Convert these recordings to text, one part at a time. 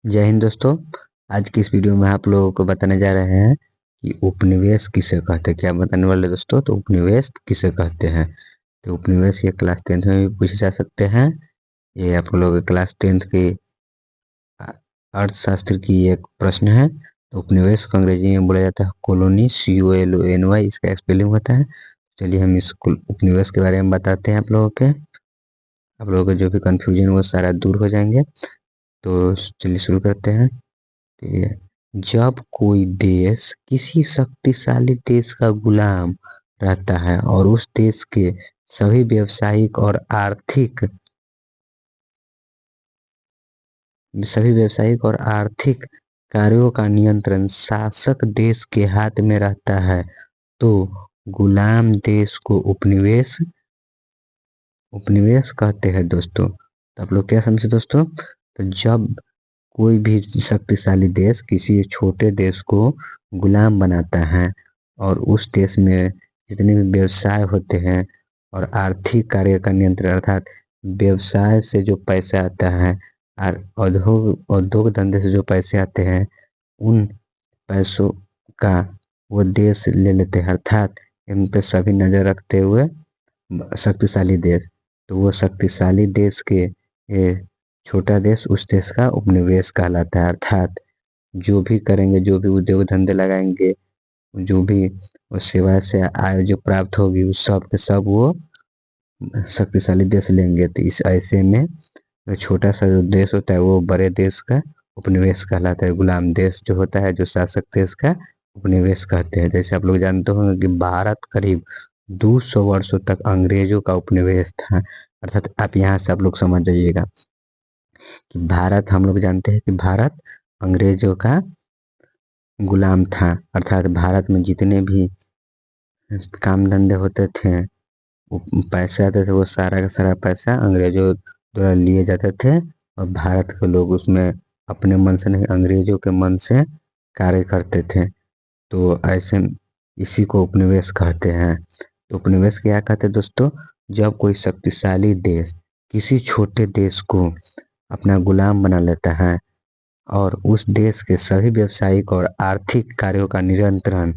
जय हिंद दोस्तों। आज की इस वीडियो में आप लोगों को बताने जा रहे हैं कि उपनिवेश किसे कहते हैं। क्या बताने वाले दोस्तों? तो उपनिवेश किसे कहते हैं। तो उपनिवेश ये क्लास 10th में भी पूछे जा सकते हैं। ये आप लोगों के क्लास 10th की अर्थशास्त्र की एक प्रश्न है। तो उपनिवेश को अंग्रेजी में बोला जाता है कॉलोनी, COLONY इसका स्पेलिंग होता है। चलिए हम इस उपनिवेश के बारे में बताते हैं आप लोगों का जो भी कंफ्यूजन वो सारा दूर हो जाएंगे। तो चलिए शुरू करते हैं। ठीक है। जब कोई देश किसी शक्तिशाली देश का गुलाम रहता है और उस देश के सभी व्यावसायिक और आर्थिक कार्यों का नियंत्रण शासक देश के हाथ में रहता है, तो गुलाम देश को उपनिवेश उपनिवेश कहते हैं दोस्तों। तो आप लोग क्या समझे दोस्तों? तो जब कोई भी शक्तिशाली देश किसी छोटे देश को गुलाम बनाता है और उस देश में जितने भी व्यवसाय होते हैं और आर्थिक कार्य का नियंत्रण, अर्थात व्यवसाय से जो पैसा आता है और उद्योग उद्योग धंधे से जो पैसे आते हैं, उन पैसों का वो देश ले लेते हैं, अर्थात इन पे सभी नजर रखते हुए शक्तिशाली देश। तो वो शक्तिशाली देश के ये छोटा देश उस देश का उपनिवेश कहलाता है। अर्थात जो भी करेंगे, जो भी उद्योग धंधे लगाएंगे, जो भी उस सेवा से आय जो प्राप्त होगी, उस सब के सब वो शक्तिशाली देश लेंगे। तो इस ऐसे में जो छोटा सा जो देश होता है वो बड़े देश का उपनिवेश कहलाता है। गुलाम देश जो होता है, जो शासक देश का उपनिवेश कहते हैं। जैसे आप लोग जानते होंगे कि भारत करीब 200 वर्षों तक अंग्रेजों का उपनिवेश था। अर्थात आप यहाँ से आप लोग समझ जाइएगा कि भारत, हम लोग जानते हैं कि भारत अंग्रेजों का गुलाम था। अर्थात भारत में जितने भी काम धंधे होते थे, पैसे आते थे, वो सारा का सारा पैसा अंग्रेजों द्वारा लिए जाते थे और भारत के लोग उसमें अपने मन से नहीं, अंग्रेजों के मन से कार्य करते थे। तो ऐसे इसी को उपनिवेश कहते हैं। तो उपनिवेश क्या कहते हैं दोस्तों? जब कोई शक्तिशाली देश किसी छोटे देश को अपना गुलाम बना लेता है और उस देश के सभी व्यावसायिक और आर्थिक कार्यों का नियंत्रण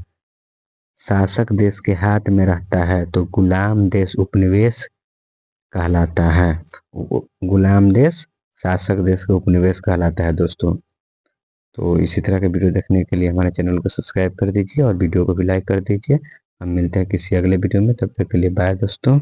शासक देश के हाथ में रहता है, तो गुलाम देश उपनिवेश कहलाता है। गुलाम देश शासक देश का उपनिवेश कहलाता है दोस्तों। तो इसी तरह के वीडियो देखने के लिए हमारे चैनल को सब्सक्राइब कर दीजिए और वीडियो को भी लाइक कर दीजिए। हम मिलते हैं किसी अगले वीडियो में, तब तक के लिए बाय दोस्तों।